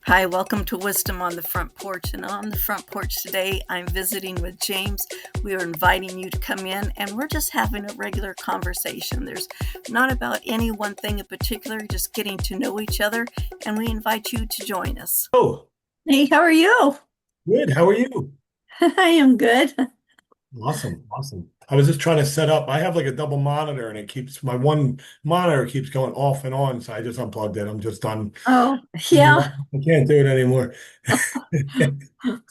Hi, welcome to Wisdom on the Front Porch. And on the front porch today, I'm visiting with James. We are inviting you to come in, and we're just having a regular conversation. There's not about any one thing in particular, just getting to know each other, and we invite you to join us. Oh, Hey, how are you? good. How are you? I am good. Awesome. Awesome. I was just trying to set up. I have like a double monitor and it keeps my one monitor keeps going off and on. So I just unplugged it. I'm just done. Oh, Yeah, yeah. I can't do it anymore.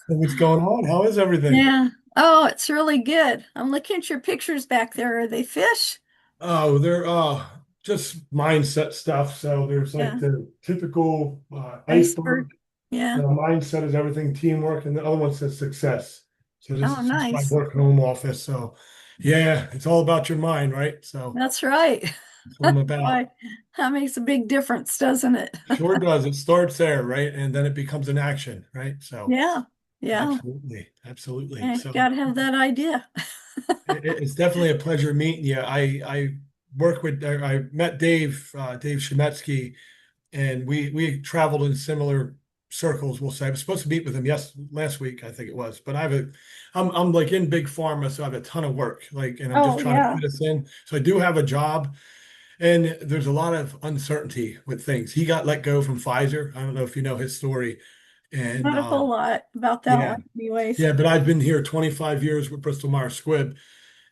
What's going on? How is everything? Yeah. Oh, it's really good. I'm looking at your pictures back there. Are they fish? Oh, they're just mindset stuff. So there's like Yeah. the typical Iceberg. iceberg. Yeah. Mindset is everything, teamwork, and the other one says success. So this Oh, is just my nice. work home office. So yeah, it's all about your mind, right? So That's right. that's what I'm about. Boy, that makes a big difference, doesn't it? Sure does. It starts there, right? And then it becomes an action, right? So Yeah. Yeah. absolutely, absolutely. And you So got to have that idea. it's definitely a pleasure meeting you. I met Dave Shemetsky, and we traveled in similar circles, we'll say. I was supposed to meet with him last week, I think it was, but I'm like in big pharma, so I have a ton of work, like, and I'm just Oh, trying to yeah. fit us in. So I do have a job. And there's a lot of uncertainty with things. He got let go from Pfizer. I don't know if you know his story. And Not a whole lot about that yeah, one, anyways. yeah, but I've been here 25 years with Bristol Myers Squibb,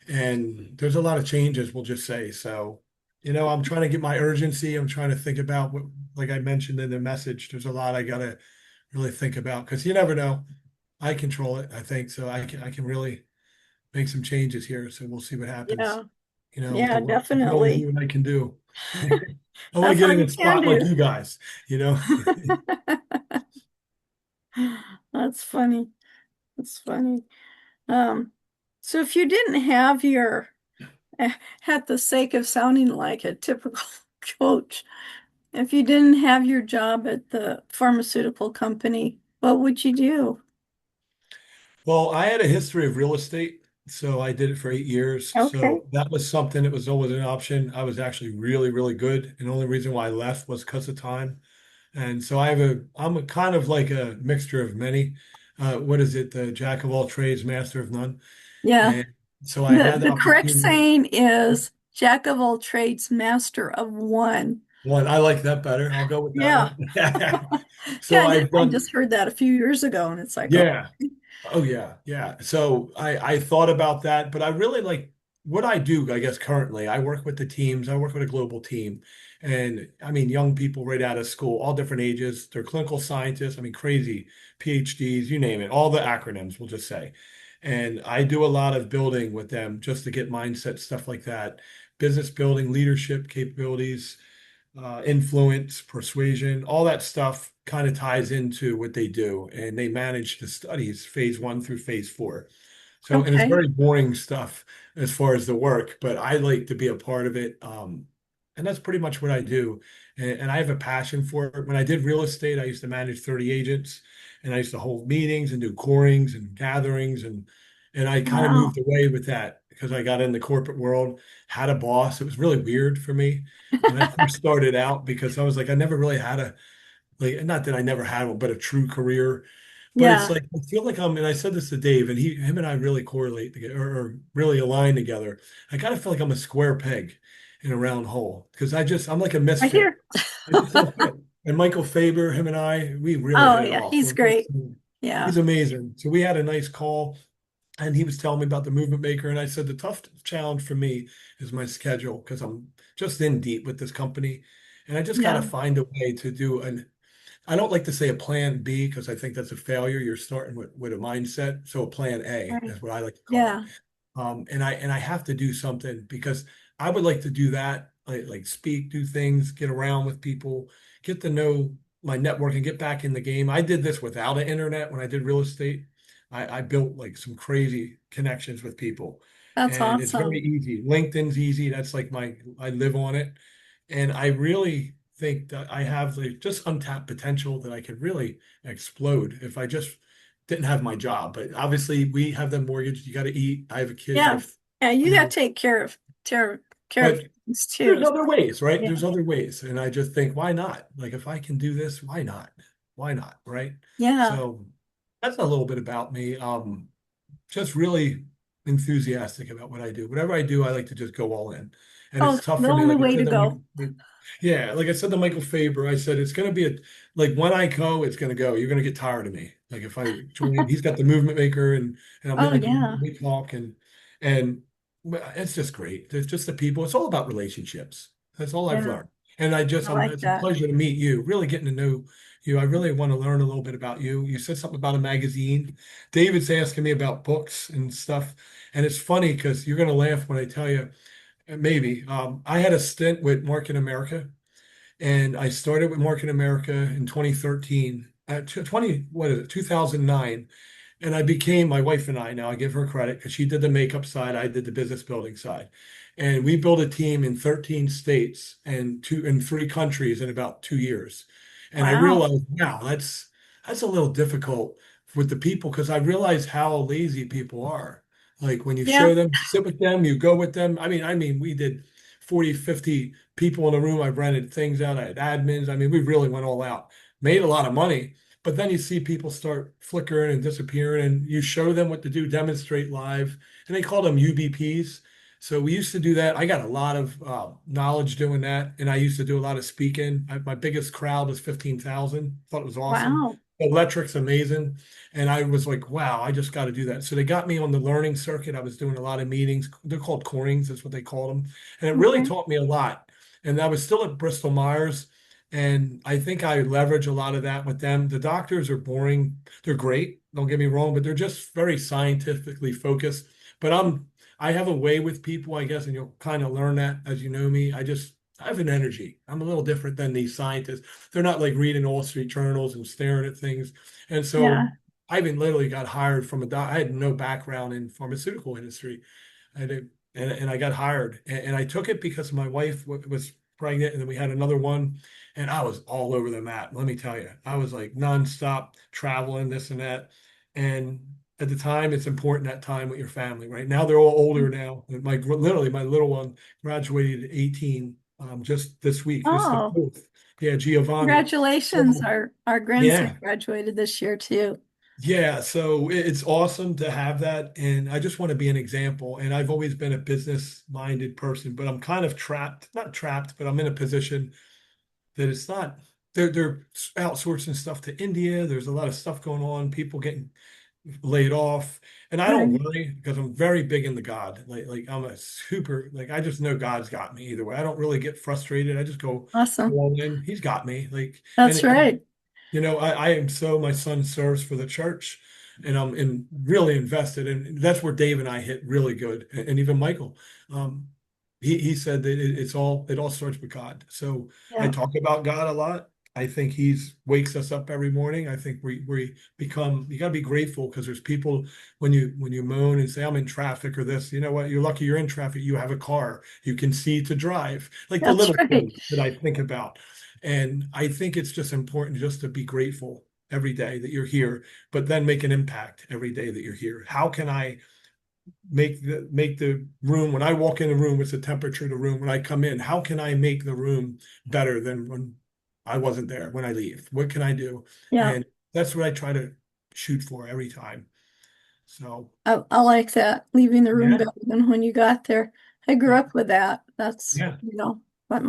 and there's a lot of changes, we'll just say. So, I'm trying to get my urgency. I'm trying to think about what, like I mentioned in the message, there's a lot I got to really think about because you never know. I control it, I think. So I can really make some changes here. So we'll see what happens, Yeah. with Yeah, can only do definitely. what I can do. I want to That's get all in a you can spot like do. you guys. That's funny. That's funny. Um, so if you didn't have your, at the sake of sounding like a typical coach, if you didn't have your job at the pharmaceutical company, what would you do? Well, I had a history of real estate, so I did it for 8 years. Okay. So that was something that was always an option. I was actually really, really good. And the only reason why I left was because of time. And so I'm a kind of like a mixture of many. What is it? The jack of all trades, master of none. Yeah. And so I The had the the correct opportunity. saying is jack of all trades, master of one. One, I like that better. I'll go with that Yeah. one. Yeah, So I've I done, just heard that a few years ago, and it's like, oh, yeah. Oh yeah, yeah. So I thought about that, but I really like what I do, I guess currently. I work with the teams. I work with a global team. And I mean young people right out of school, all different ages. They're clinical scientists, I mean crazy PhDs, you name it, all the acronyms, we'll just say. And I do a lot of building with them just to get mindset stuff like that. Business building, leadership capabilities, influence, persuasion, all that stuff kind of ties into what they do. And they manage the studies, phase one through phase four. So, and it's okay. very boring stuff as far as the work, but I like to be a part of it. And that's pretty much what I do. And I have a passion for it. When I did real estate, I used to manage 30 agents and I used to hold meetings and do corings and gatherings. And I kind of Wow. moved away with that because I got in the corporate world, had a boss. It was really weird for me when I first started out because I was like, I never really had like, not that I never had one, but a true career. But it's Yeah, like I feel like and I said this to Dave, and him and I really correlate together or really align together. I kind of feel like I'm a square peg in a round hole because I'm like a I misfit. hear. I just don't fit. And Michael Faber, him and I, we really Oh, hit it yeah, off. he's great. Yeah. He's amazing. So we had a nice call, and he was telling me about the movement maker, and I said the tough challenge for me is my schedule because I'm just in deep with this company, and I just got to Yeah. find a way to do an I don't like to say a plan B because I think that's a failure. You're starting with a mindset. So a plan A Right. is what I like to call it. Yeah. And I have to do something because I would like to do that, like speak, do things, get around with people, get to know my network and get back in the game. I did this without an internet when I did real estate. I built like some crazy connections with people. That's And it's very awesome. easy. LinkedIn's easy. That's like I live on it. And I really think that I have like just untapped potential that I could really explode if I just didn't have my job. But obviously, we have the mortgage. You got to eat. I have a kid. I Yeah. have, Yeah, you you got know, to take care of but things there's too. other ways, right? Yeah. There's other ways. And I just think, why not? Like, if I can do this, why not? Why not? Right. Yeah. So that's a little bit about me. Just really enthusiastic about what I do. Whatever I do, I like to just go all in. And Oh, it's tough the for me. only Like I way to said to go. yeah, like I said to Michael Faber, I said it's gonna be a like when I go, it's gonna go. You're gonna get tired of me. Like if I join, he's got the movement maker and I'm in Oh, the group and yeah. we talk and well, it's just great. It's just the people. It's all about relationships. That's all I've Yeah. learned. And I like it's a that. pleasure to meet you, really getting to know you. I really want to learn a little bit about you. You said something about a magazine. David's asking me about books and stuff. And it's funny because you're going to laugh when I tell you, maybe. I had a stint with Market America, and I started with Market America in 2013. At 20, what is it, 2009. And I became my wife and I now, I give her credit because she did the makeup side, I did the business building side. And we built a team in 13 states and two in 3 countries in about 2 years. And I Wow. realized, wow, that's a little difficult with the people because I realized how lazy people are. Like when you Yeah. show them, sit with them, you go with them. I mean, we did 40, 50 people in the room. I rented things out. I had admins. I mean, we really went all out, made a lot of money, but then you see people start flickering and disappearing, and you show them what to do, demonstrate live, and they call them UBPs. So we used to do that. I got a lot of knowledge doing that, and I used to do a lot of speaking. My biggest crowd was 15,000. Thought it was awesome. Wow. The electric's amazing, and I was like, "Wow, I just got to do that." So they got me on the learning circuit. I was doing a lot of meetings. They're called corings, that's what they called them, and it really Okay. taught me a lot. And I was still at Bristol Myers, and I think I leverage a lot of that with them. The doctors are boring. They're great, don't get me wrong, but they're just very scientifically focused. But I have a way with people, I guess, and you'll kind of learn that as you know me. I have an energy. I'm a little different than these scientists. They're not like reading Wall Street journals and staring at things. And so Yeah. I even literally got hired from a doc. I had no background in pharmaceutical industry. I did, and I got hired, and I took it because my wife was pregnant, and then we had another one, and I was all over the map. Let me tell you, I was like nonstop traveling, this and that, and at the time, it's important that time with your family. Right now, they're all older now. And literally my little one graduated at 18 just this week. This is the Oh, fourth. Yeah, Giovanni. congratulations. So Our grandson yeah, graduated this year too. yeah, so it's awesome to have that. And I just want to be an example. And I've always been a business-minded person, but I'm kind of trapped, not trapped, but I'm in a position that it's not, they're outsourcing stuff to India. There's a lot of stuff going on, people getting laid off. And I don't Right. worry because I'm very big in the God. Like I'm a super, like I just know God's got me either way. I don't really get frustrated. I just go Awesome. all in. He's got me. Like, That's right. I am so, my son serves for the church and really invested. And that's where Dave and I hit really good. And even Michael, um, he said that it all starts with God. So I Yeah. talk about God a lot. I think he's wakes us up every morning. I think we become, you got to be grateful because there's people when you moan and say, I'm in traffic or this, you know what? You're lucky you're in traffic. You have a car. You can see to drive. Like the That's little right. things that I think about. And I think it's just important just to be grateful every day that you're here, but then make an impact every day that you're here. How can I make the room when I walk in the room, what's the temperature of the room when I come in? How can I make the room better than when I wasn't there when I leave? What can I do? Yeah. And that's what I try to shoot for every time. So I like that. Leaving the room yeah, better than when you got there. I grew yeah, up with that. That's, yeah, what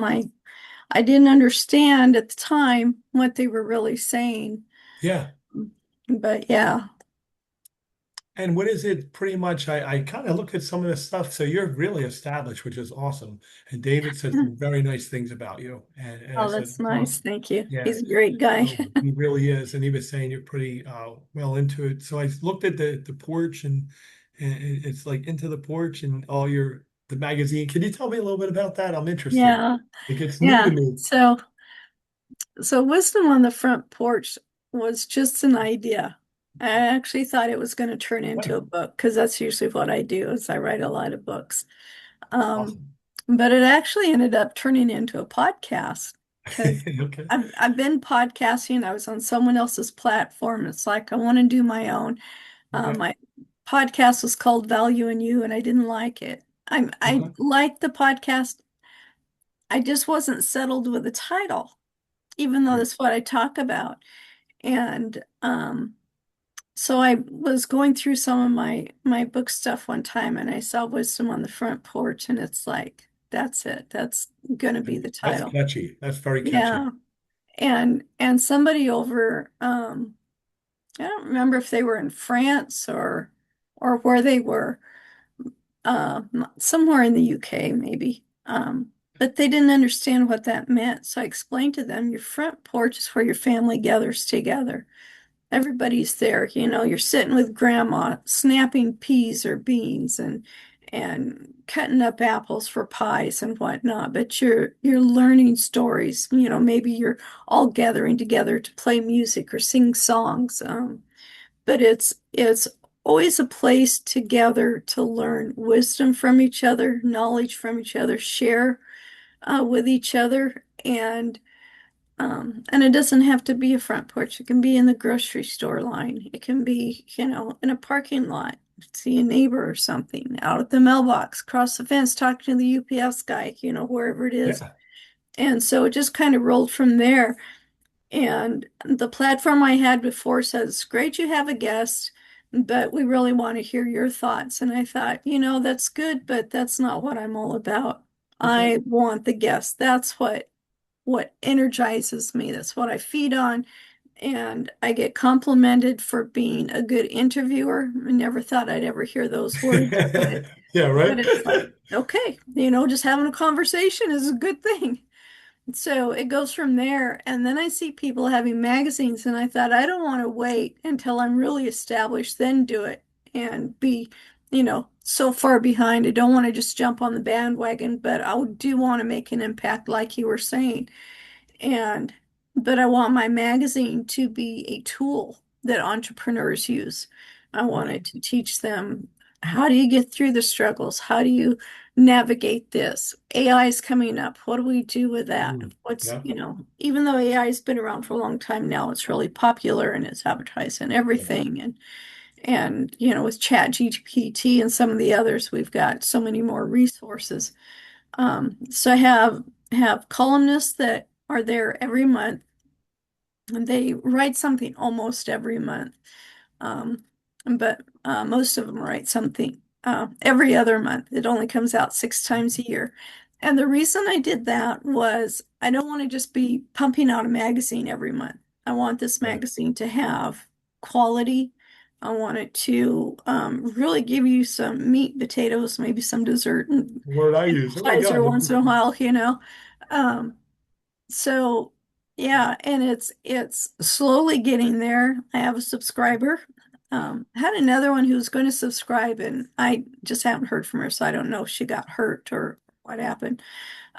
I didn't understand at the time what they were really saying. yeah. But yeah. And what is it pretty much? I kind of looked at some of this stuff. So you're really established, which is awesome. And David said some very nice things about you. And I Oh, said, that's well, nice. Thank you. yeah, He's a great guy. no, he really is. And he was saying you're pretty well into it. So I looked at the porch and it's like into the porch and all the magazine. Can you tell me a little bit about that? I'm interested. Yeah. Like it's new to Yeah. me. So wisdom on the front porch was just an idea. I actually thought it was going to turn into Okay. a book because that's usually what I do is I write a lot of books. Um, Awesome. but it actually ended up turning into a podcast because Okay. I've been podcasting. I was on someone else's platform. It's like I want to do my own. Okay. My podcast was called Value in You, and I didn't like it. I Okay. liked the podcast. I just wasn't settled with the title, even though Right. that's what I talk about. And so I was going through some of my book stuff one time, and I saw Wisdom on the Front Porch, and it's like, that's it. That's gonna be the That's title. catchy. That's very catchy. Yeah. And somebody over I don't remember if they were in France or where they were, somewhere in the UK maybe. But they didn't understand what that meant. So I explained to them, your front porch is where your family gathers together. Everybody's there, you're sitting with grandma snapping peas or beans and cutting up apples for pies and whatnot, but you're learning stories. Maybe you're all gathering together to play music or sing songs. But it's always a place to gather to learn wisdom from each other, knowledge from each other, share with each other, and it doesn't have to be a front porch. It can be in the grocery store line. It can be, in a parking lot. See a neighbor or something out at the mailbox, across the fence, talking to the UPS guy, wherever it is. Yeah. And so it just kind of rolled from there. And the platform I had before says, great, you have a guest, but we really want to hear your thoughts. And I thought, that's good, but that's not what I'm all about. Okay. I want the guest. That's what energizes me. That's what I feed on. And I get complimented for being a good interviewer. I never thought I'd ever hear those words, Yeah, right. but it's like, okay, just having a conversation is a good thing. So it goes from there. And then I see people having magazines, and I thought, I don't want to wait until I'm really established, then do it and be, so far behind. I don't want to just jump on the bandwagon, but I do want to make an impact, like you were saying. And, but I want my magazine to be a tool that entrepreneurs use. I wanted Okay. to teach them, how do you get through the struggles? How do you navigate this? AI is coming up. What do we do with that? Yeah. Even though AI has been around for a long time now, it's really popular and it's advertised and Yeah. everything. And with Chat GPT and some of the others, we've got so many more resources. So I have columnists that are there every month, and they write something almost every month. Um, but most of them write something every other month. It only comes out 6 times a year. And the reason I did that was I don't want to just be pumping out a magazine every month. I want this Right. magazine to have quality. I want it to really give you some meat, potatoes, maybe some dessert, and Word I use. Oh my appetizer God. once in a while. Um, so yeah, and it's slowly getting there. I have a subscriber. Had another one who's going to subscribe, and I just haven't heard from her, so I don't know if she got hurt or what happened.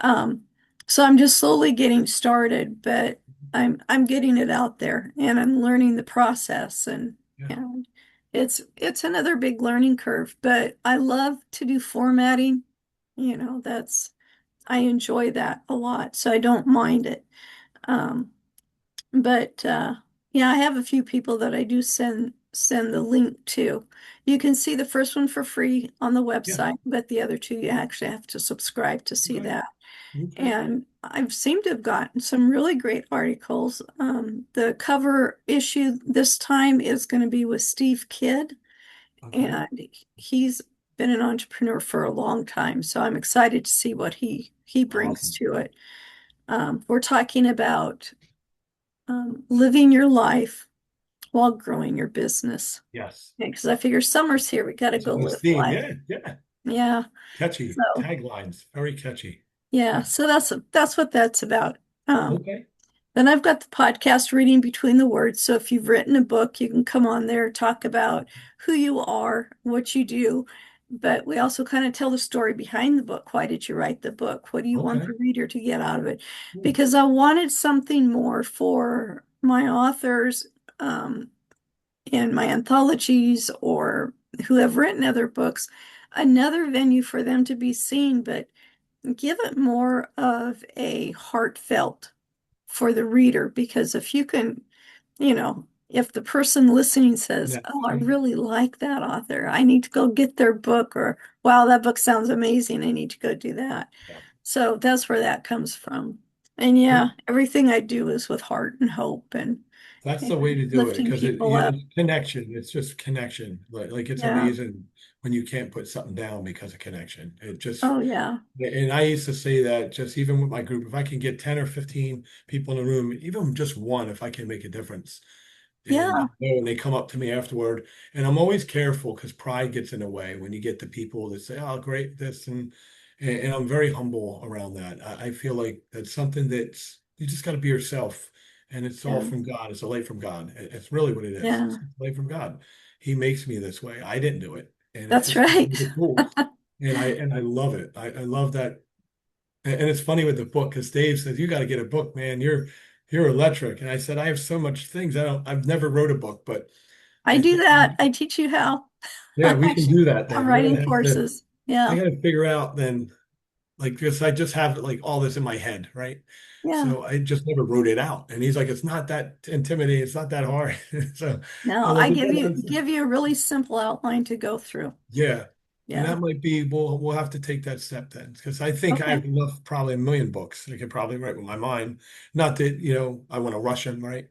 Um, so I'm just slowly getting started, but I'm getting it out there, and I'm learning the process, Yeah. and it's another big learning curve. But I love to do formatting. That's I enjoy that a lot, so I don't mind it. Um, but yeah, I have a few people that I do send the link to. You can see the first one for free on the Yeah. website, but the other two you actually have to subscribe to see Okay. that. Okay. And I've seemed to have gotten some really great articles. The cover issue this time is going to be with Steve Kidd, Okay. and he's been an entrepreneur for a long time, so I'm excited to see what he brings Awesome. to it. We're talking about living your life while growing your business. Yes. Because I figure summer's here, we got to It's a go nice live theme. life. Yeah. Yeah. Yeah. Catchy So taglines. Very catchy. yeah, so that's what that's about. Um, Okay. Then I've got the podcast Reading Between the Words. So if you've written a book, you can come on there, talk about who you are, what you do. But we also kind of tell the story behind the book. Why did you write the book? What do you want Okay. the reader to get out of it? Hmm. Because I wanted something more for my authors in my anthologies or who have written other books, another venue for them to be seen, but give it more of a heartfelt for the reader. Because if you can, if the person listening says, Yeah. oh, I really like that author, I need to go get their book, or wow, that book sounds amazing, I need to go do that. Yeah. So that's where that comes from. And yeah, everything I do is with heart and hope. And That's the way and to do it lifting because people up. it's connection. It's just connection. Like it's Yeah. amazing when you can't put something down because of connection. It just Oh, yeah. and I used to say that just even with my group, if I can get 10 or 15 people in a room, even just one, if I can make a difference, and Yeah. they come up to me afterward, and I'm always careful because pride gets in the way when you get the people that say, "Oh, great, this," and I'm very humble around that. I feel like that's something that's you just got to be yourself, and it's all Yeah. from God. It's a light from God. It's really what it is. It's Yeah. a light from God. He makes me this way. I didn't do it, and it's That's just right. really cool. And I love it. I love that. And it's funny with the book because Dave says, "You got to get a book, man. You're electric." And I said, "I have so much things. I've never wrote a book, but I do that. I teach you how. yeah, I we can actually do that have then. writing courses. I Yeah. gotta figure out then, like, because I just have like all this in my head, right? Yeah. So I just never wrote it out. And he's like, "It's not that intimidating. It's not that hard." So No, I'm like, I "It does." give you a really simple outline to go through. Yeah. And Yeah. that might be, we'll have to take that step then, because I think I Okay. have enough, probably a million books I could probably write with my mind. Not that, I want to rush them, right?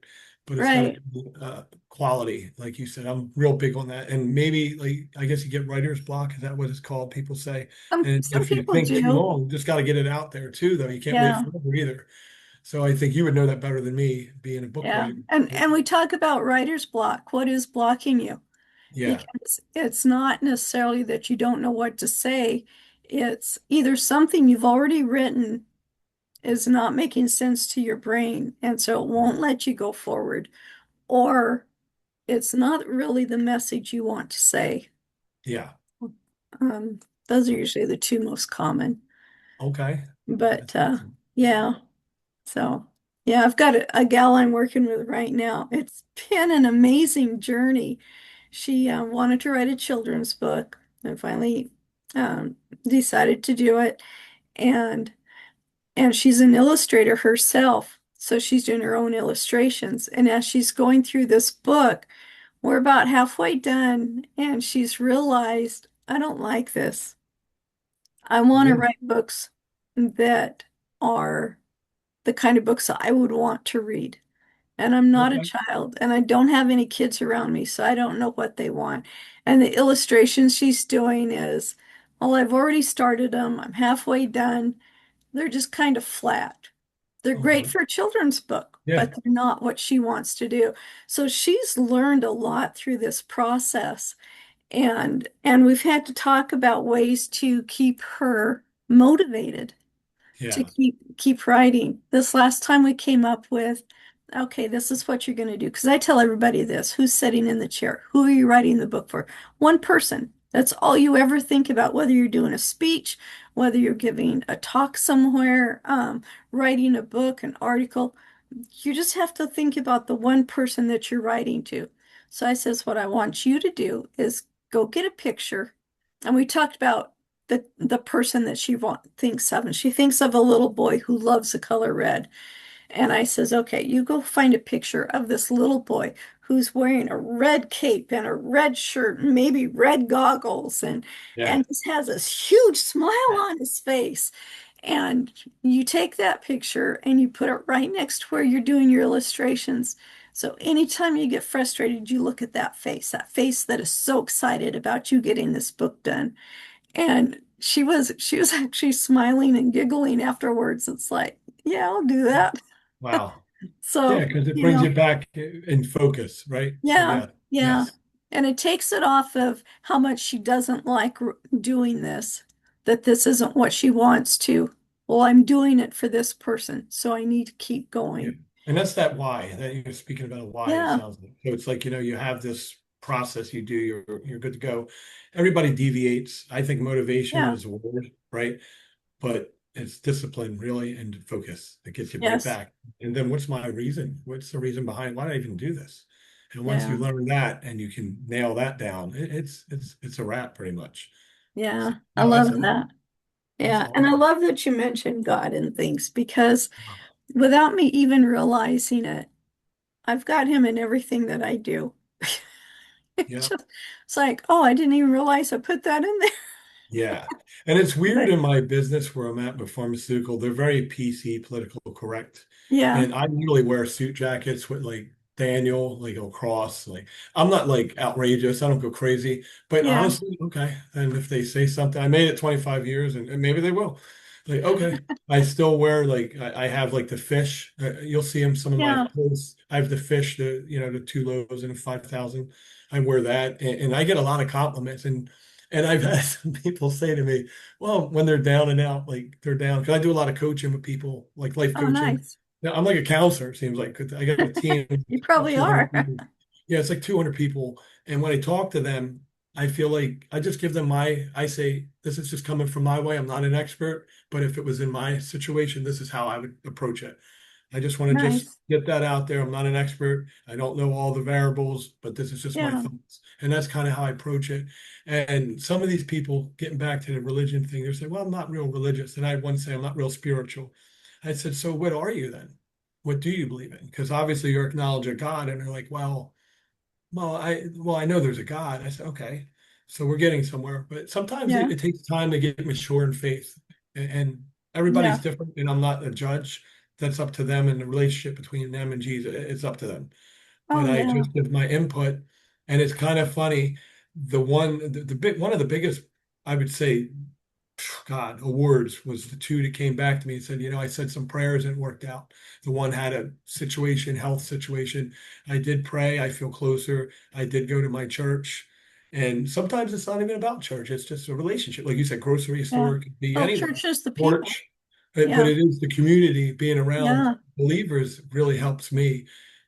But it's got to Right. be quality, like you said. I'm real big on that. And maybe, like, I guess you get writer's block. Is that what it's called? People say. And Some if you people think too do. long, you just got to get it out there too, though. You can't wait Yeah. forever either. So I think you would know that better than me, being a book Yeah. writer. And we talk about writer's block. What is blocking you? Yeah. Because it's not necessarily that you don't know what to say. It's either something you've already written is not making sense to your brain, and so it won't let you go forward, or it's not really the message you want to say. Yeah. Um, those are usually the two most common. Okay. But That's awesome. yeah, so yeah, I've got a gal I'm working with right now. It's been an amazing journey. She wanted to write a children's book and finally um, decided to do it. And she's an illustrator herself. So she's doing her own illustrations. And as she's going through this book, we're about halfway done, and she's realized, I don't like this. I want to Really? write books that are the kind of books I would want to read. And I'm not a Okay. child, and I don't have any kids around me, so I don't know what they want. And the illustrations she's doing is, well, I've already started them. I'm halfway done. They're just kind of flat. They're great Okay. for a children's book, Yeah. but they're not what she wants to do. So she's learned a lot through this process, and we've had to talk about ways to keep her motivated to Yeah. keep writing. This last time we came up with, okay, this is what you're going to do. Because I tell everybody this, who's sitting in the chair? Who are you writing the book for? One person. That's all you ever think about, whether you're doing a speech, whether you're giving a talk somewhere, writing a book, an article. You just have to think about the one person that you're writing to. So I says, what I want you to do is go get a picture. And we talked about the person that thinks of, and she thinks of a little boy who loves the color red. And I says, okay, you go find a picture of this little boy who's wearing a red cape and a red shirt, and maybe red goggles, Yeah. and just has this huge smile on his face. And you take that picture and you put it right next to where you're doing your illustrations. So anytime you get frustrated, you look at that face that is so excited about you getting this book done. And she was actually smiling and giggling afterwards. It's like, yeah, I'll do that. Wow. Yeah, So, because it brings you back in focus, right? So yeah, yeah, yeah. yes, And it takes it off of how much she doesn't like doing this, that this isn't what she wants to. Well, I'm doing it for this person, so I need to keep yeah. going. And that's that why that you're speaking about a why, it Yeah, sounds like. So it's like, you have this process you do, you're good to go. Everybody deviates. I think motivation yeah, is a word, right? But it's discipline really and focus that gets you right yes, back. And then what's my reason? What's the reason behind why did I even do this? And once you yeah, learn that and you can nail that down, it's a wrap pretty much. So, yeah. I no, love that. that's Yeah, and I awesome. love that you mentioned God and things because without me even realizing it, I've got him in everything that I do. Yeah. It's like, oh, I didn't even realize I put that in there. Yeah. And it's weird But in my business where I'm at with pharmaceutical, they're very PC, political correct. yeah, And I really wear suit jackets with like Daniel, like go cross. Like I'm not like outrageous. I don't go crazy. But Yeah. honestly, okay. And if they say something, I made it 25 years and maybe they will. Like, okay. I still wear like I have like the fish. You'll see them some of my Yeah. posts. I have the fish, the two loaves and a 5,000. I wear that and I get a lot of compliments and I've had some people say to me, well, when they're down and out, like they're down, because I do a lot of coaching with people, like life Oh, coaching. nice. Yeah, I'm like a counselor, it seems like. I got a team You of probably 200 are. people. Yeah, it's like 200 people. And when I talk to them, I feel like I just give them I say, this is just coming from my way. I'm not an expert, but if it was in my situation, this is how I would approach it. I just want to just Nice. get that out there. I'm not an expert. I don't know all the variables, but this is just my Yeah. thoughts. And that's kind of how I approach it. And some of these people, getting back to the religion thing, they're saying, well, I'm not real religious. And I had one say, I'm not real spiritual. I said, so what are you then? What do you believe in? Because obviously you're acknowledging God. And they're like, well, I know there's a God. I said, okay. So we're getting somewhere. But sometimes Yeah. it takes time to get mature in faith. And everybody's Yeah. different. And I'm not a judge. That's up to them and the relationship between them and Jesus. It's up to them. But Oh, I yeah. just give my input. And it's kind of funny. One of the biggest, I would say, God, awards was the two that came back to me and said, I said some prayers and it worked out. The one had a situation, health situation. I did pray. I feel closer. I did go to my church. And sometimes it's not even about church. It's just a relationship. Like you said, grocery Yeah. store, it could be Well, anywhere, church is the people. porch. But Yeah. it is the community being around Yeah. believers really helps me.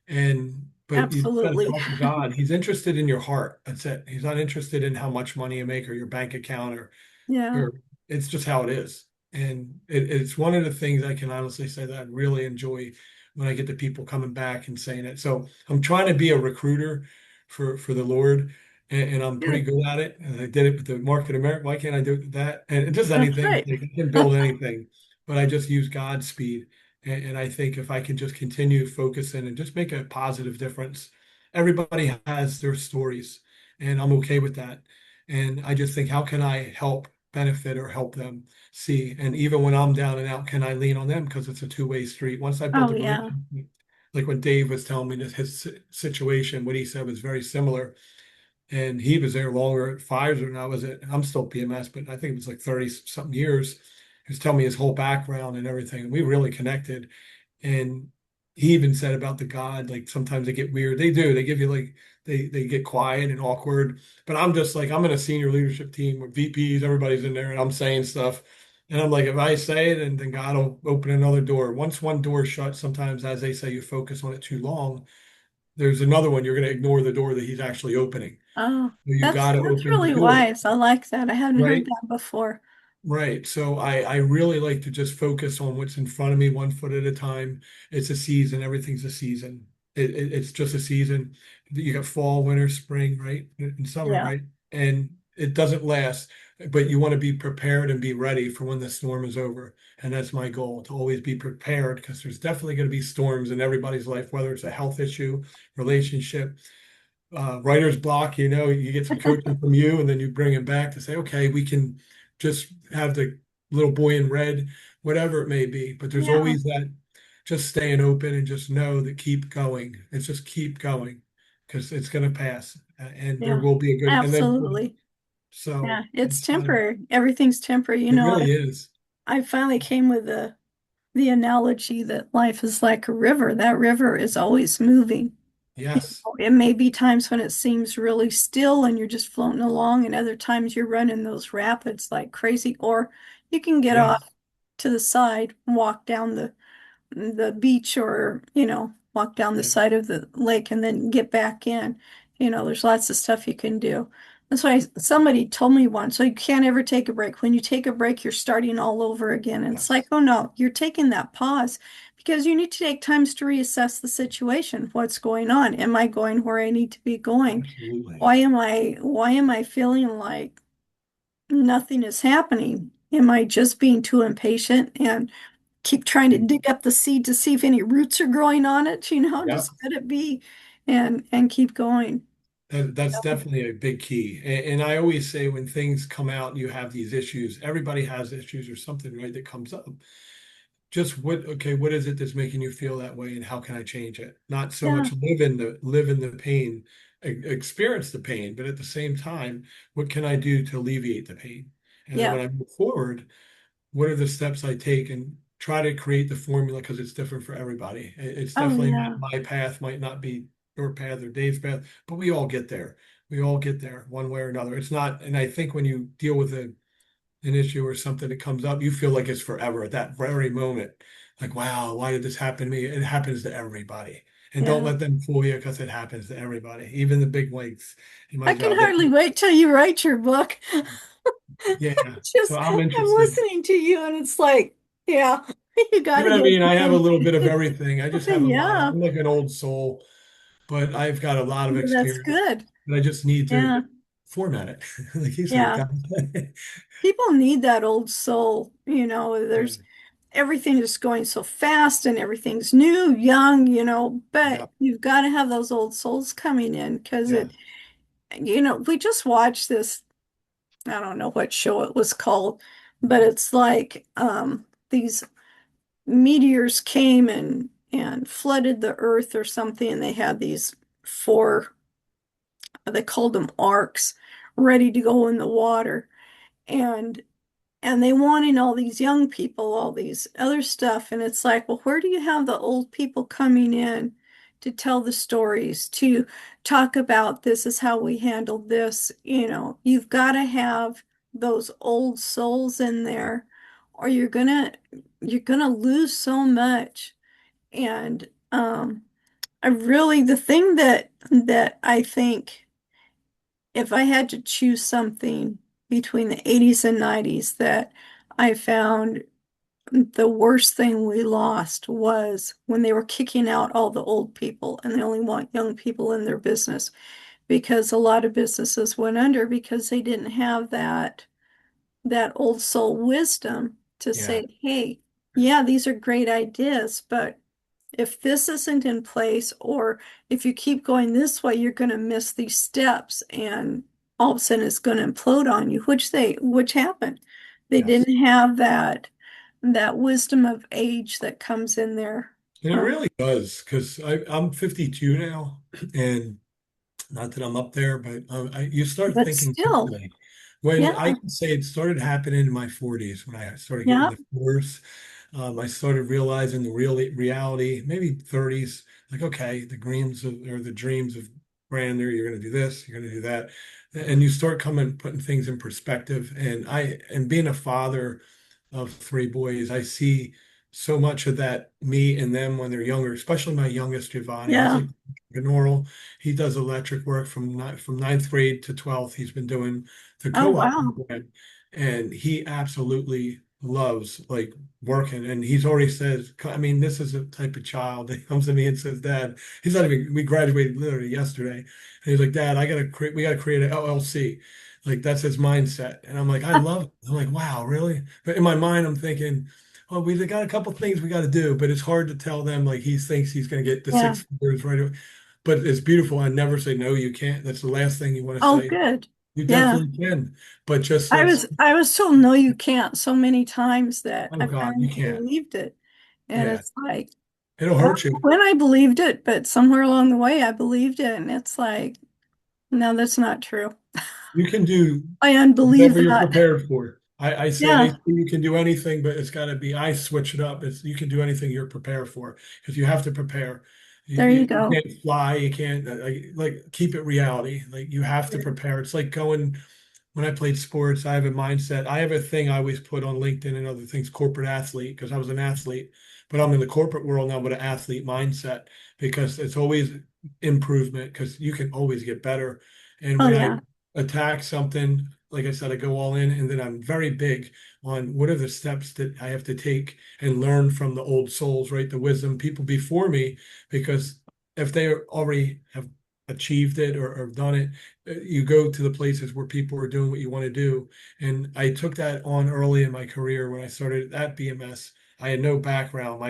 But you got to Absolutely. talk to God. He's interested in your heart. That's it. He's not interested in how much money you make or your bank account Yeah. or it's just how it is. And it's one of the things I can honestly say that I really enjoy when I get the people coming back and saying it. So I'm trying to be a recruiter for the Lord, and I'm pretty Good. good at it. And I did it with the market America. Why can't I do it with that? And just That's anything. right. Like I can build anything, but I just use God's speed. And I think if I can just continue focusing and just make a positive difference, everybody has their stories, and I'm okay with that. And I just think, how can I help benefit or help them see? And even when I'm down and out, can I lean on them? Because it's a two-way street. Once I built Oh, a yeah. relationship, like when Dave was telling me that his situation, what he said was very similar. And he was there longer at Pfizer than I was at, I'm still PMS, but I think it was like 30 something years. He was telling me his whole background and everything. And we really connected. And he even said about the God, like sometimes they get weird. They do. They give you like they get quiet and awkward. But I'm just like I'm in a senior leadership team with VPs, everybody's in there, and I'm saying stuff. And I'm like, if I say it, and then God will open another door. Once one door shuts, sometimes as they say, you focus on it too long. There's another one, you're going to ignore the door that he's actually opening. Oh, You got that's to that's open the really door, wise. I like that. I haven't heard right? that before. Right. So I really like to just focus on what's in front of me, one foot at a time. It's a season. Everything's a season. It's just a season. You got fall, winter, spring, right? And summer, Yeah. right? And it doesn't last, but you want to be prepared and be ready for when the storm is over. And that's my goal, to always be prepared because there's definitely going to be storms in everybody's life, whether it's a health issue, relationship, writer's block, you get some coaching from you and then you bring him back to say, okay, we can just have the little boy in red, whatever it may be. But there's Yeah. always that just staying open and just know that keep going. It's just keep going because it's going to pass and there Yeah. will be a good, and then Absolutely. Yeah. so It's it's kind of, temporary. Everything's temporary. it really is. I finally came with the analogy that life is like a river. That river is always moving. Yes. It may be times when it seems really still and you're just floating along, and other times you're running those rapids like crazy, or you can get Yes. off to the side and walk down the beach, or walk down the Yeah. side of the lake and then get back in. There's lots of stuff you can do. That's why somebody told me once, so you can't ever take a break. When you take a break, you're starting all over again. And it's like, Yes. oh no, you're taking that pause because you need to take times to reassess the situation. What's going on? Am I going where I need to be going? Absolutely. Why am I feeling like nothing is happening? Am I just being too impatient and keep trying to dig up the seed to see if any roots are growing on it, Yep. just let it be and keep going. That's definitely a big key. And I always say when things come out, you have these issues. Everybody has issues or something, right, that comes up. just what is it that's making you feel that way and how can I change it? Not so Yeah, much live in the pain, experience the pain, but at the same time, what can I do to alleviate the pain? And then yeah. when I move forward, what are the steps I take and try to create the formula because it's different for everybody. It's Oh, definitely not yeah. my path, might not be your path or Dave's path, but we all get there. We all get there one way or another. It's not, and I think when you deal with an issue or something that comes up, you feel like it's forever at that very moment. Like, wow, why did this happen to me? It happens to everybody. And don't Yeah. let them fool you because it happens to everybody, even the big wigs in my I can job. hardly wait till you write your book. Yeah. So Just, I'm I'm interested. listening to you and it's like, yeah, you got You to know what I get mean? I have a it little bit of done. everything. I just have a lot of, Yeah, I'm like an old soul, but I've got a lot of that's experience good. and I just need to Yeah, format it. Like you said, yeah. God. People need that old soul. Yeah. There's everything is going so fast and everything's new, young, Yeah. but you've got to have those old souls coming in because Yeah. we just watched this, I don't know what show it was called, but it's like these meteors came and flooded the earth or something, and they had these four, they called them arcs, ready to go in the water. And they wanting all these young people, all these other stuff. And it's like, well, where do you have the old people coming in to tell the stories, to talk about this is how we handled this? You've got to have those old souls in there, or you're gonna lose so much. And I really, the thing that I think, if I had to choose something between the 80s and 90s that I found the worst thing we lost was when they were kicking out all the old people and they only want young people in their business, because a lot of businesses went under because they didn't have that old soul wisdom to Yeah. say, hey, yeah, these are great ideas, but if this isn't in place, or if you keep going this way, you're going to miss these steps and all of a sudden it's going to implode on you, which happened. They Yes. didn't have that wisdom of age that comes in there. And it Um, really does because I'm 52 now, and not that I'm up there, but you start but thinking still, differently. When yeah, I can say it started happening in my 40s, when I started getting yeah, the force, I started realizing the real reality, maybe 30s, like, okay, or the dreams of grandeur, you're going to do this, you're going to do that. And you start putting things in perspective. And being a father of three boys, I see so much of that me and them when they're younger, especially my youngest Giovanni. He's yeah. like entrepreneurial. He does electric work from ninth grade to 12th. He's been doing the Oh, co-op wow. program, and he absolutely loves like working. And he's already says, I mean, this is a type of child that comes to me and says, Dad, he's not even, we graduated literally yesterday. And he's like, Dad, we got to create an LLC. Like that's his mindset. And I'm like, I love it. I'm like, wow, really? But in my mind, I'm thinking, oh, we got a couple things we got to do, but it's hard to tell them like he thinks he's going to get the Yeah. 6 figures right away. But it's beautiful. I never say no, you can't. That's the last thing you want to Oh, say. good. You Yeah. definitely can, but just I let's. was I was told no, you can't so many times that Oh I God, you finally can't. believed it. And Yeah, it's like, it'll I don't hurt know you. when I believed it, but somewhere along the way I believed it. And it's like, no, that's not true. You can do I unbelieve whatever you're that. prepared for. I say Yeah, you can do anything, but it's got to be. I switch it up. It's you can do anything you're prepared for because you have to prepare. there you You go. can't fly. You can't like keep it reality. Like you have to prepare. It's like going when I played sports. I have a mindset. I have a thing I always put on LinkedIn and other things. Corporate athlete because I was an athlete, but I'm in the corporate world now with an athlete mindset because it's always improvement because you can always get better. And Oh when I yeah. attack something, like I said, I go all in, and then I'm very big on what are the steps that I have to take and learn from the old souls, right? The wisdom people before me, because if they already have achieved it or done it, you go to the places where people are doing what you want to do. And I took that on early in my career when I started at BMS. I had no background.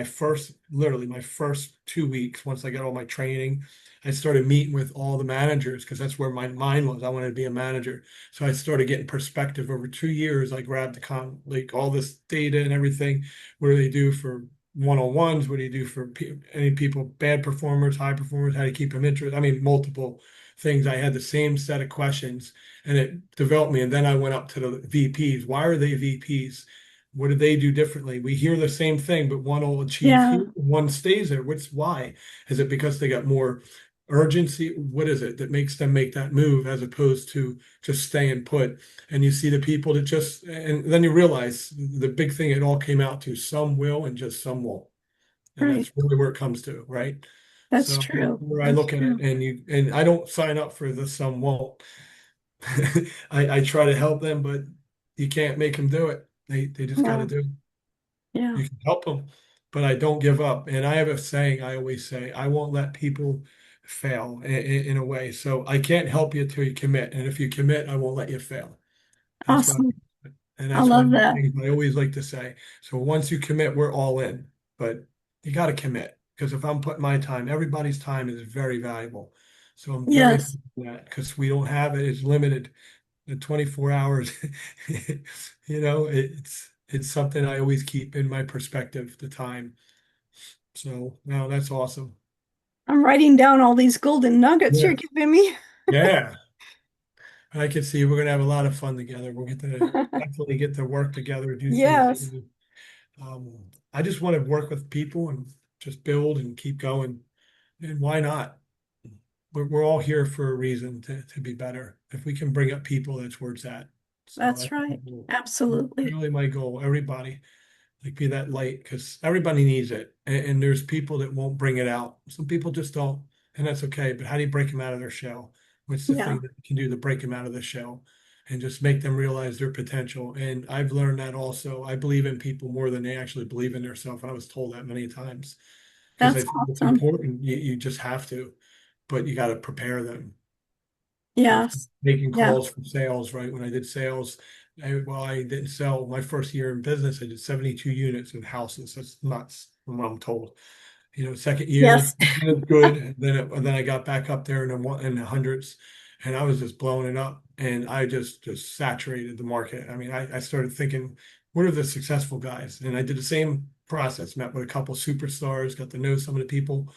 Literally my first 2 weeks, once I got all my training, I started meeting with all the managers because that's where my mind was. I wanted to be a manager. So I started getting perspective over 2 years. I grabbed like all this data and everything. What do they do for one-on-ones? What do you do for any people, bad performers, high performers? How to keep them interested? I mean, multiple things. I had the same set of questions and it developed me. And then I went up to the VPs. Why are they VPs? What do they do differently? We hear the same thing, but one will achieve here, Yeah, one stays there. Why? Is it because they got more urgency? What is it that makes them make that move as opposed to just staying put? And you see the people that just, and then you realize the big thing it all came out to some will and just some won't. And right. that's really where it comes to, right? That's So true. where I That's look at it, true. and I don't sign up for the some won't. I try to help them, but you can't make them do it. They just got to Yeah, do it. yeah, You can help them, but I don't give up. And I have a saying I always say, I won't let people fail in a way. So I can't help you until you commit. And if you commit, I won't let you fail. That's what awesome. and I that's one love of the that. things I always like to say. So once you commit, we're all in. But you got to commit because if I'm putting my time, everybody's time is very valuable. So I'm very Yes, big on that because we don't have it. It's limited. The 24 hours, it's something I always keep in my perspective, the time. So no, that's awesome. I'm writing down all these golden nuggets you're Yeah. giving me. Yeah. I can see we're gonna have a lot of fun together. We'll get to definitely get to work together, do things Yes, together. I just want to work with people and just build and keep going. And why not? We're all here for a reason to be better. If we can bring up people, that's where it's at. So that's that's right. Absolutely. really my goal. Everybody. Like be that light because everybody needs it. And there's people that won't bring it out. Some people just don't, and that's okay. But how do you break them out of their shell? What's the Yeah, thing that you can do to break them out of the shell and just make them realize their potential? And I've learned that also. I believe in people more than they actually believe in themselves. I was told that many times because I that's think it's awesome. important. You just have to, but you got to prepare them. So Yes. making Yeah. calls for sales, right? When I did sales, I didn't sell my first year in business. I did 72 units in houses. That's nuts from what I'm told. Second year, Yes. it good. And then I got back up there in the hundreds, and I was just blowing it up. And I just saturated the market. I mean, I started thinking, what are the successful guys? And I did the same process. Met with a couple superstars, got to know some of the people,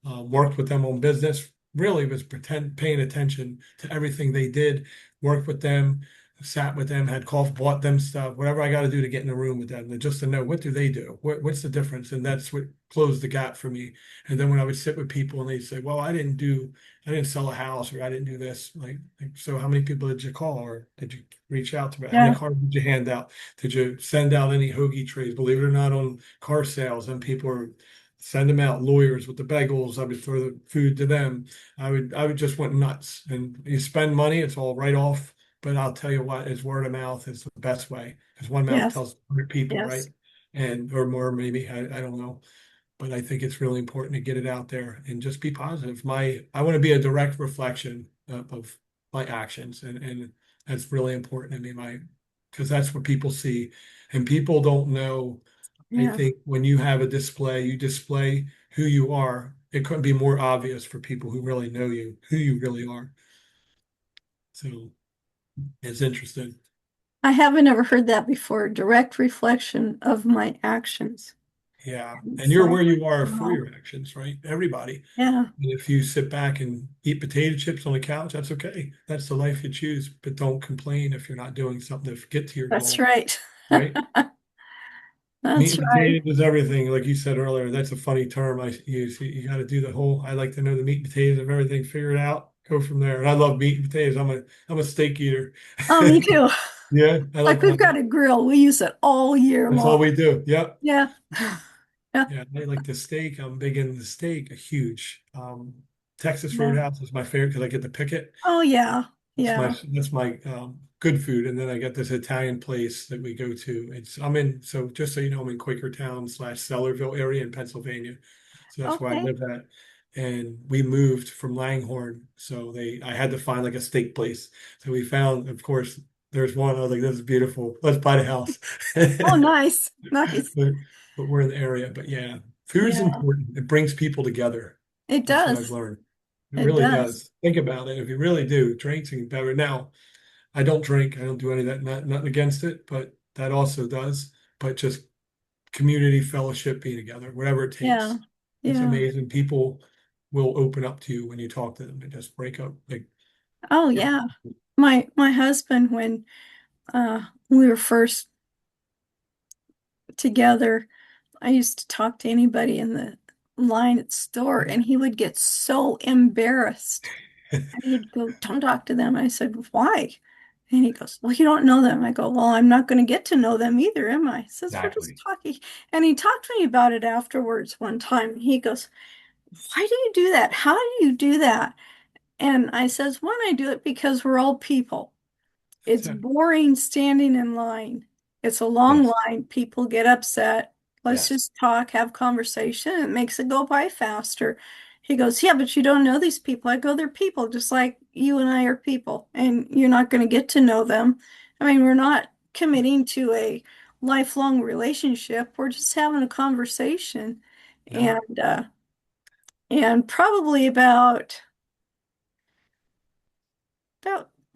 worked with them on business, really was paying attention to everything they did, worked with them, sat with them, had coffee, bought them stuff, whatever I got to do to get in the room with them, and just to know what do they do, what's the difference, and that's what closed the gap for me. And then when I would sit with people and they'd say, well, I didn't sell a house or I didn't do this, so how many people did you call or did you reach out to? How many Yeah. cards did you hand out? Did you send out any hoagie trays? Believe it or not, on car sales, and people are send them out, lawyers with the bagels. I would throw the food to them. I would just went nuts. And you spend money, it's all right off. But I'll tell you what, is word of mouth is the best way because one mouth Yes. tells 100 people, right? Yes. And or more maybe. I don't know. But I think it's really important to get it out there and just be positive. I want to be a direct reflection of my actions, and that's really important to me. Because that's what people see, and people don't know. I Yeah. think when you have a display, you display who you are. It couldn't be more obvious for people who really know you, who you really are. So it's interesting. I haven't ever heard that before. Direct reflection of my actions. Yeah. And It's you're like, where you are for wow. your actions, right? Everybody. Yeah, And if you sit back and eat potato chips on the couch, that's okay. That's the life you choose. But don't complain if you're not doing something to get to your that's goal, right. right? Meat That's and right. potatoes is everything, like you said earlier. That's a funny term I use. You got to do the whole. I like to know the meat and potatoes of everything. Figure it out. Go from there. And I love meat and potatoes. I'm a steak eater. Oh, me too. Yeah, I Like like we've my. got a grill. We use it all year That's all long. we do. Yep. Yeah. Yeah. Yeah, I like the steak. I'm big into the steak. A huge. Texas Yeah. Roadhouse is my favorite because I get to pick it. Oh, yeah. Yeah. That's my good food, and then I got this Italian place that we go to. So just so you know, I'm in Quakertown / Sellerville area in Pennsylvania, so that's where I Okay. live at. And we moved from Langhorne, so I had to find like a steak place. So we found, of course, there's one. I was like, this is beautiful. Let's buy the house. Oh, nice. Nice. but we're in the area. But yeah, food's Yeah, important. It brings people together. it That's what I've does. learned. It It really does. does. Think about it. If you really do, drinks and beverage. Now, I don't drink. I don't do any of that. Nothing against it, but that also does. But just community fellowship, being together, whatever it Yeah. takes. It's Yeah. amazing. People will open up to you when you talk to them and just break up. Like, Oh yeah. My husband, when we were first together, I used to talk to anybody in the line at the store, and he would get so embarrassed. And he'd go, "Don't talk to them." I said, "Why?" And he goes, "Well, you don't know them." I go, "Well, I'm not going to get to know them either, am I?" He says, "We're just exactly. talking." And he talked to me about it afterwards one time. He goes, "Why do you do that? How do you do that?" And I says, "One, I do it because we're all people. That's It's it. boring standing in line. It's a long Yes. line. People get upset. Let's Yes. just talk, have conversation. It makes it go by faster." He goes, "Yeah, but you don't know these people." I go, "They're people, just like you and I are people, and you're not going to get to know them. I mean, we're not committing to a lifelong relationship. We're just having a conversation." Yeah. And probably about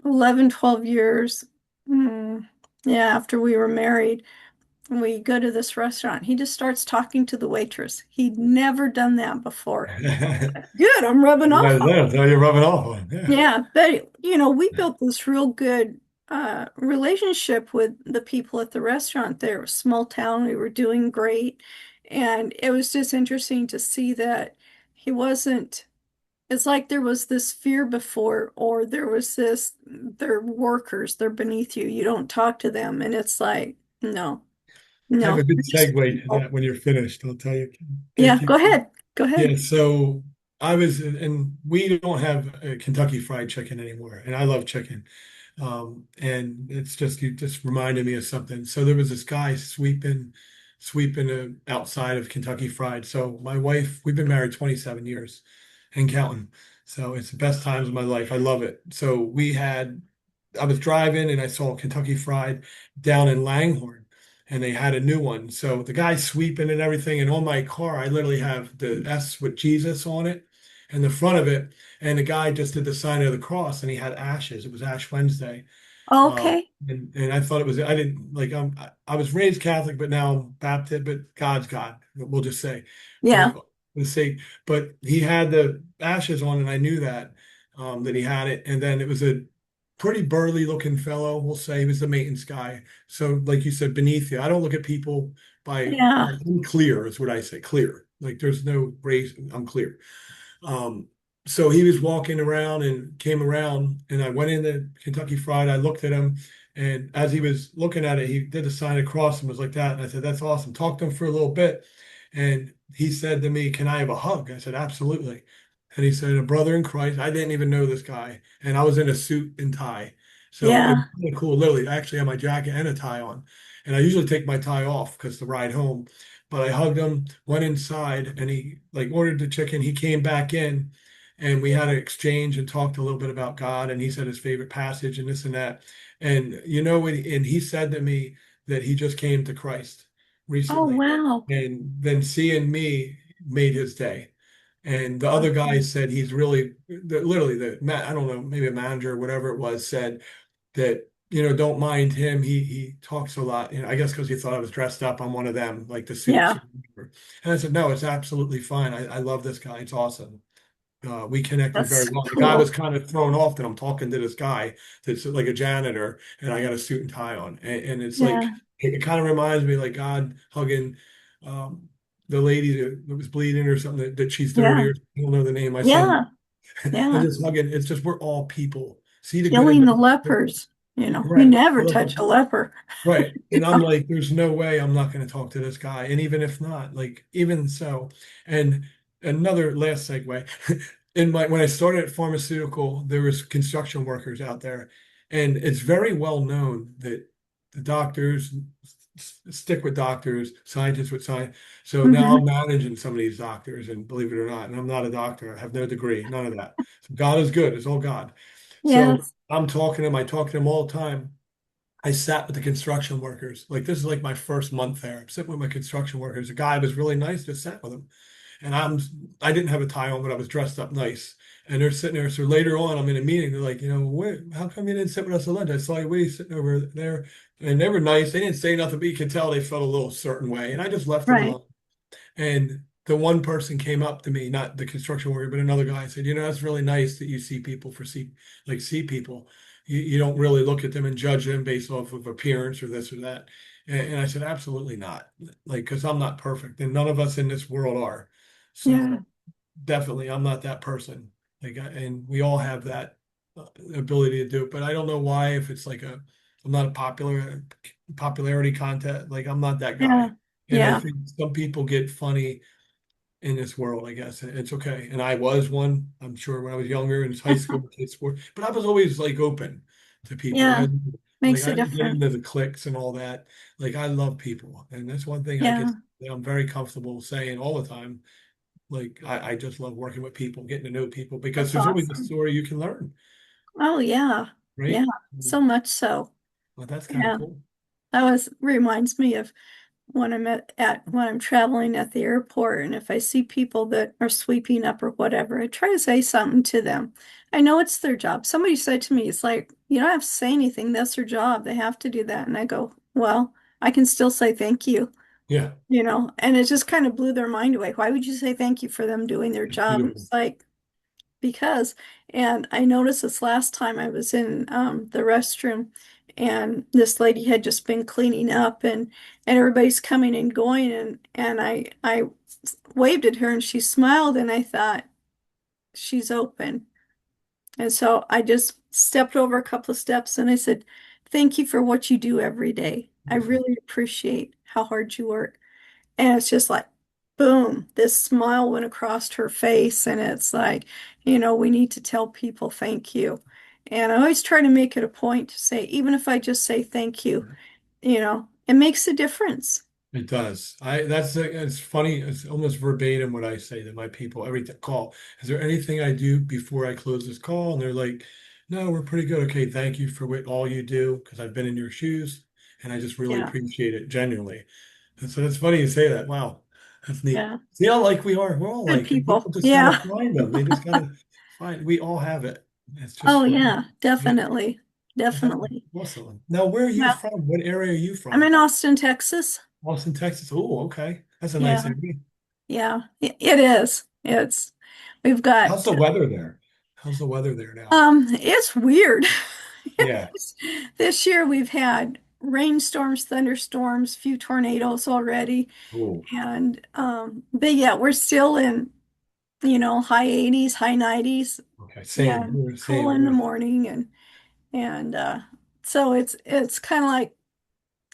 11, 12 years, mm, yeah, after we were married, we go to this restaurant. He just starts talking to the waitress. He'd never done that before. Good, I'm rubbing You off guys on him. know, so you're rubbing off on. Yeah. Yeah, but we built this real good relationship with the people at the restaurant there. It was a small town. We were doing great. And it was just interesting to see that he wasn't, it's like there was this fear before, or there was this, they're workers, they're beneath you. You don't talk to them. And it's like, no, I have a no, good they're just segue to people. that when you're finished. I'll tell you. Yeah, Thank you. go ahead. Go Yeah, ahead. so I was, and we don't have Kentucky Fried Chicken anymore, and I love chicken. And it's just you just reminded me of something. So there was this guy sweeping outside of Kentucky Fried. So my wife, we've been married 27 years and counting. So it's the best times of my life. I love it. So I was driving and I saw Kentucky Fried down in Langhorne, and they had a new one. So the guy sweeping and everything, and on my car, I literally have the S with Jesus on it and the front of it. And the guy just did the sign of the cross, and he had ashes. It was Ash Wednesday. Okay. And I thought it was, I didn't like, I was raised Catholic, but now Baptist, but God's God, we'll just say, for Yeah. the sake. But he had the ashes on, and I knew that he had it. And then it was a pretty burly looking fellow, we'll say. He was the maintenance guy. So, like you said, beneath you. I don't look at people Yeah. like, I'm clear, is what I say, clear. Like there's no race, I'm clear. Um, so he was walking around and came around, and I went into Kentucky Fried. I looked at him, and as he was looking at it, he did a sign across and was like that. And I said, "That's awesome." Talked to him for a little bit, and he said to me, "Can I have a hug?" I said, "Absolutely." And he said, "A brother in Christ." I didn't even know this guy, and I was in a suit and tie, so it was Yeah. kind of cool. Literally, I actually had my jacket and a tie on, and I usually take my tie off because the ride home. But I hugged him, went inside, and he like ordered the chicken. He came back in, and we had an exchange and talked a little bit about God. And he said his favorite passage and this and that. And and he said to me that he just came to Christ Oh, recently, wow. and then seeing me made his day. And the other guy said he's really, literally I don't know, maybe a manager or whatever it was, said that don't mind him. He talks a lot. I guess because he thought I was dressed up. I'm one of them, like the suits. Yeah. And I said, no, it's absolutely fine. I love this guy. It's awesome. We connected very That's well. The guy was cool. kind of thrown off that I'm talking to this guy that's like a janitor, and I got a suit and tie on, and it's like Yeah. it kind of reminds me like God hugging um, the lady that was bleeding or something that she's dirty Yeah. or I don't know the name. My son, Yeah. and Yeah. just hugging. It's just we're all people. See the good in Killing the the lepers. You right. never touch a leper. Right. And I'm Yeah. like, there's no way I'm not going to talk to this guy. And even if not, like, even so. And another last segue. When I started at pharmaceutical, there was construction workers out there. And it's very well known that the doctors stick with doctors, scientists with science. So now I'm Hmm. managing some of these doctors, and believe it or not, and I'm not a doctor. I have no degree, none of that. So God is good. It's all God. So Yes. I'm talking to him. I talk to him all the time, I sat with the construction workers. Like this is like my first month there. I'm sitting with my construction workers. The guy was really nice, just sat with him. And I didn't have a tie on, but I was dressed up nice. And they're sitting there. So later on, I'm in a meeting. They're like, where, how come you didn't sit with us at lunch? I saw you way sitting over there. And they were nice. They didn't say nothing, but you could tell they felt a little certain way. And I just left them Right. alone. And the one person came up to me, not the construction worker, but another guy, said, that's really nice that you see people see people. You don't really look at them and judge them based off of appearance or this or that. And I said, absolutely not. Like, because I'm not perfect and none of us in this world are. Yeah. So definitely, I'm not that person. And we all have that ability to do it. But I don't know why, if it's like I'm not a popularity contest. Like, I'm not that Yeah. guy. And I Yeah. think some people get funny in this world, I guess. It's okay. And I was one, I'm sure, when I was younger in high school, kids sport, but I was always like open to people. Yeah. Like Makes I a didn't get into difference. the cliques and all that. Like I love people. And that's one thing Yeah. that I'm very comfortable saying all the time. Like I just love working with people, getting to know people because That's there's always a awesome. story you can learn, Oh yeah. Yeah. right? So much so. Well, that's kind of Yeah. cool. That was reminds me of when when I'm traveling at the airport, and if I see people that are sweeping up or whatever, I try to say something to them. I know it's their job. Somebody said to me, it's like, you don't have to say anything, that's their job. They have to do that. And I go, well, I can still say thank you, Yeah, and it just kind of blew their mind away. Why would you say thank you for them doing their it's job? beautiful. It's like, because, and I noticed this last time I was in the restroom, and this lady had just been cleaning up, and everybody's coming and going, and I waved at her and she smiled, and I thought she's open. And so I just stepped over a couple of steps and I said, thank you for what you do every day. I Beautiful. really appreciate how hard you work. And it's just like, boom, this smile went across her face. And it's like, we need to tell people thank you. And I always try to make it a point to say, even if I just say thank you, it makes a difference. It does. It's funny. It's almost verbatim what I say to my people every call. Is there anything I do before I close this call? And they're like, no, we're pretty good. Okay, thank you for all you do because I've been in your shoes and I just really Yeah. appreciate it genuinely. And so it's funny you say that. Wow, that's neat. Yeah. See how like we are? We're all Good like, and people people. just got to Yeah. find them. They just got to find, we all have it. It's just Oh, fun. yeah. Right? Definitely. Well, that's Definitely. awesome. Now, where are you Well, from? What area are you I'm from? in Austin, Texas. Austin, Texas. Oh, okay. That's a nice Yeah. area. Yeah. It is. We've How's got, the weather there? How's the weather there now? it's weird. Yeah. This year we've had rainstorms, thunderstorms, few tornadoes already. Oh, But yeah, we're still in, high 80s, high 90s. okay. Yeah. Same. We're Cool same. in the morning, and so it's kind of like,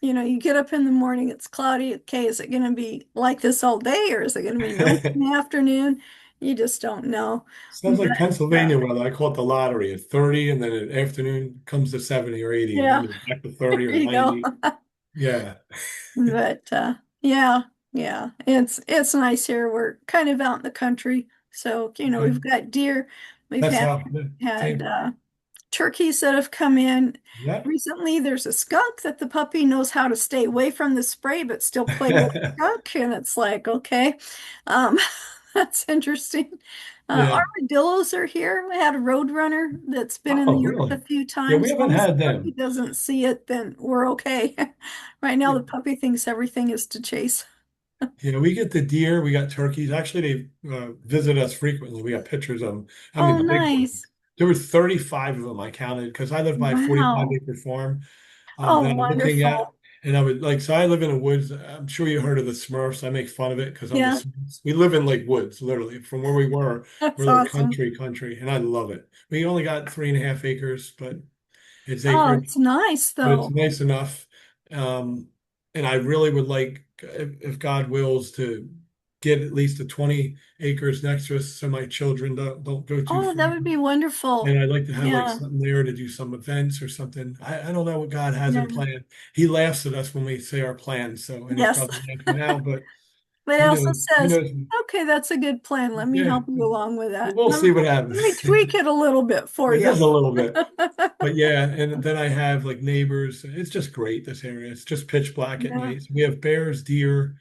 you get up in the morning, it's cloudy. Okay, is it going to be like this all day, or is it going to be nice in the afternoon? You just don't know. Sounds But like Pennsylvania weather. I call it the lottery at 30, and then in the afternoon comes to 70 or 80, and then yeah, you're back to there 30 or you go. 90. Yeah. But yeah, yeah, it's nice here. We're kind of out in the country, so Okay. we've got deer. We've That's had how. had Same. turkeys that have come in. Yeah. Recently, there's a skunk that the puppy knows how to stay away from the spray, but still play with the skunk. And it's like, okay, um, that's interesting. Yeah. Armadillos are here. We had a roadrunner that's been in the Oh, yard a really? few Yeah, we times. As haven't long as the had puppy them. doesn't see it, then we're okay. Right now, Yeah. the puppy thinks everything is to chase. Yeah, we get the deer, we got turkeys. Actually, they visit us frequently. We got pictures of them. I mean, Oh, the big ones. nice. There were 35 of them I counted because I live by a 45 Wow. acre farm Oh, that I'm looking at. wonderful. And I would like, so I live in the woods. I'm sure you heard of the Smurfs. I make fun of it because I'm the Yeah, Smurfs. We live in like woods, literally. From where we were, that's we're like awesome. country, and I love it. We only got 3.5 acres, but it's Oh, acreage it's nice but it's though. nice enough. And I really would like, if God wills, to get at least a 20 acres next to us so my children don't go too Oh, far. that would be wonderful. And I'd like to have like Yeah, something there to do some events or something. I don't know what God has yeah, in plan. He laughs at us when we say our plans, so and he's yes. probably laughing now, but But it He also knows. He says, knows. okay, that's a good plan. Let me Yeah, help you along with that. we'll see what Let happens. me tweak it a little bit for Yeah, you. just a little bit. But yeah, and then I have like neighbors. It's just great, this area. It's just pitch black at Yeah. night. So we have bears, deer.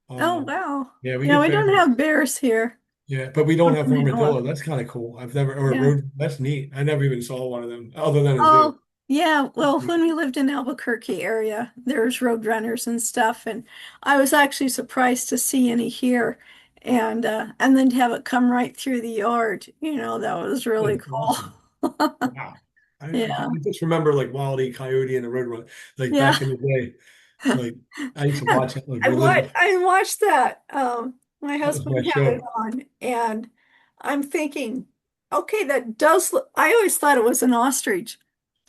Oh, Um, wow. yeah, we Yeah, get we don't bears. have bears here. Yeah, but we don't Not have that I know of. armadillo. That's kind of cool. I've never, or a Yeah. road. That's neat. I never even saw one of them other than a zoo. Oh, yeah. Well, when we lived in Albuquerque area, there's roadrunners and stuff, and I was actually surprised to see any here, and then to have it come right through the yard. That was really That's cool. awesome. Wow. I Yeah. just remember like Wile E. Coyote and the Roadrunner, like Yeah. back in the day. Like I used to watch it like I watched religious. I watched that. My That was my husband had it show. on, and I'm thinking, okay, that does look, I always thought it was an ostrich,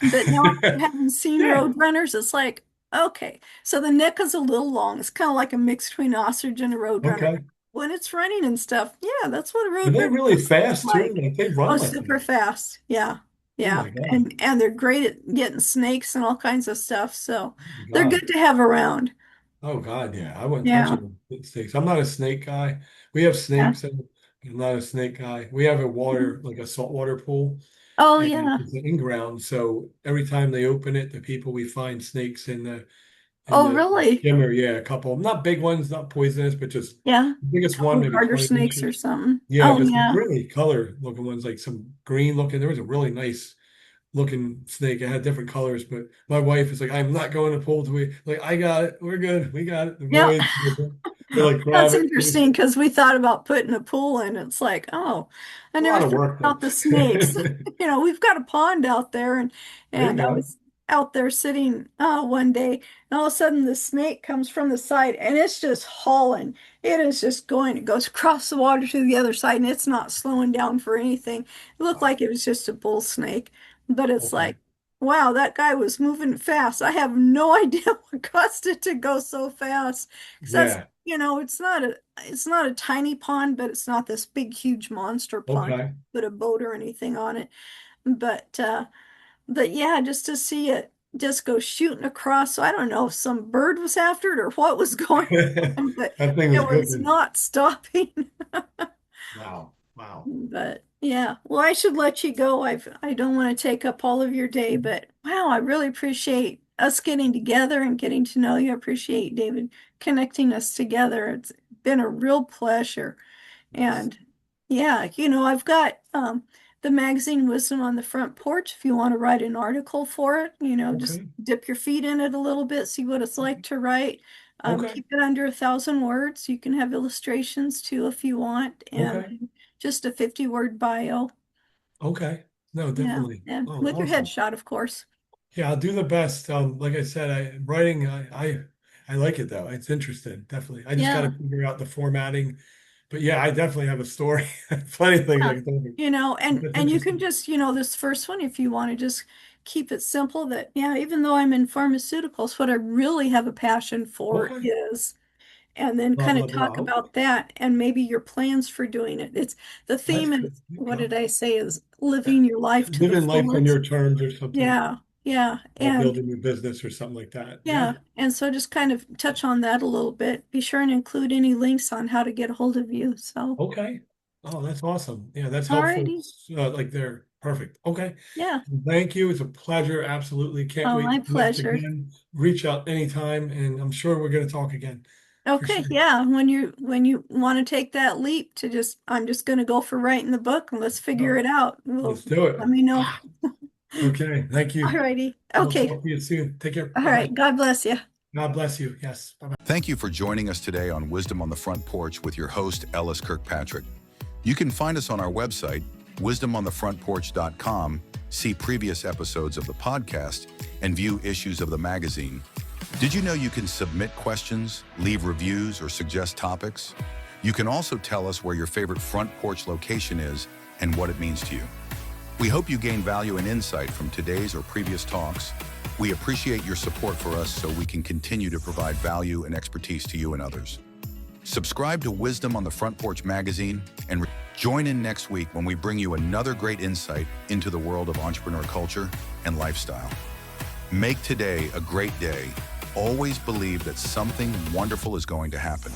but now having seen Yeah. roadrunners, it's like, okay, so the neck is a little long. It's kind of like a mix between ostrich and a roadrunner. Okay. When it's running and stuff, yeah, that's what a Are they roadrunner really looks fast too? like. Like they Oh, run like super that. fast. Yeah. Oh Yeah. my God. And they're great at getting snakes and all kinds of stuff. So Oh my they're God. good to have around. Oh God, yeah. I wouldn't touch Yeah. them with snakes. I'm not a snake guy. We have Yeah. snakes and I'm not a snake guy. We have a water, like a saltwater pool, Oh, and yeah. it's an in-ground. So every time they open it, the people we find snakes in Oh, the really? skimmer. Yeah, a couple. Not big ones, not poisonous, but just Yeah. the biggest one, Couple maybe garter 20 snakes or inches. something. Yeah, Oh, but some yeah. really color looking ones, like some green looking. There was a really nice looking snake. It had different colors, but my wife is like, I'm not going to pool till we like, I got it. We're good. We got it. The Yeah. boys, they like That's grab it. interesting because we thought about putting a pool in. It's like, oh, I A never lot of thought work though. about the snakes. We've got a pond out there, and There you I go. was out there sitting one day, and all of a sudden the snake comes from the side, and it's just hauling. It is just going. It goes across the water to the other side, and it's not slowing down for anything. It looked Wow. like it was just a bull snake, but it's Okay. like, wow, that guy was moving fast. I have no idea what caused it to go so fast. Because that's Yeah. it's not a tiny pond, but it's not this big, huge monster pond. Okay. Put a boat or anything on it. But but yeah, just to see it just go shooting across. So I don't know if some bird was after it or what was going on, but That thing it was was cooking. not stopping. Wow. Wow. But yeah, well, I should let you go. I don't want to take up all of your day, but wow, I really appreciate us getting together and getting to know you. I appreciate David connecting us together. It's been a real pleasure. Yes. And yeah, I've got the magazine Wisdom on the Front Porch if you want to write an article for it, just Okay. dip your feet in it a little bit, see what it's like to write. Okay. Keep it under 1,000 words. You can have illustrations too if you want, Okay. and just a 50-word bio. Okay. No, Yeah, definitely. and Oh, with your awesome. headshot, of course. Yeah, I'll do the best. Like I said, writing, I like it though. It's interesting, definitely. I just got to Yeah. figure out the formatting. But yeah, I definitely have a story. Plenty of things I Yeah. can tell you. And That's you can interesting. just, this first one, if you want to just keep it simple, that, yeah, even though I'm in pharmaceuticals, what I really have a passion for Okay. is, and then Blah kind of blah blah. talk Okay. about that and maybe your plans for doing it. It's the That's theme good. is, There you what go. did I say, is Yeah. living your life to the Living life on fullest. your terms or something, Yeah. Yeah. while And building your business or something like that. yeah. Yeah. And so just kind of touch on that a little bit. Be sure and include any links on how to get a hold of you. So, Okay. Oh, that's awesome. Yeah, that's helpful. alrighty. Like they're perfect. Okay. Yeah. Thank you. It's a pleasure. Absolutely. Can't Oh, wait my to connect pleasure. again. Reach out anytime, and I'm sure we're going to talk again for Okay, sure. yeah. When you want to take that leap to just, I'm just going to go for writing the book and let's figure Oh, it out. let's Well, do it. let me know. Ah, okay. Thank you. Alrighty. We'll Okay. talk to you soon. Take care. All Bye bye. right. God bless you. God bless you. Yes. Bye bye. Thank you for joining us today on Wisdom on the Front Porch with your host, Ellis Kirkpatrick. You can find us on our website, wisdomonthefrontporch.com, see previous episodes of the podcast, and view issues of the magazine. Did you know you can submit questions, leave reviews, or suggest topics? You can also tell us where your favorite front porch location is and what it means to you. We hope you gain value and insight from today's or previous talks. We appreciate your support for us so we can continue to provide value and expertise to you and others. Subscribe to Wisdom on the Front Porch magazine and join in next week when we bring you another great insight into the world of entrepreneur culture and lifestyle. Make today a great day. Always believe that something wonderful is going to happen.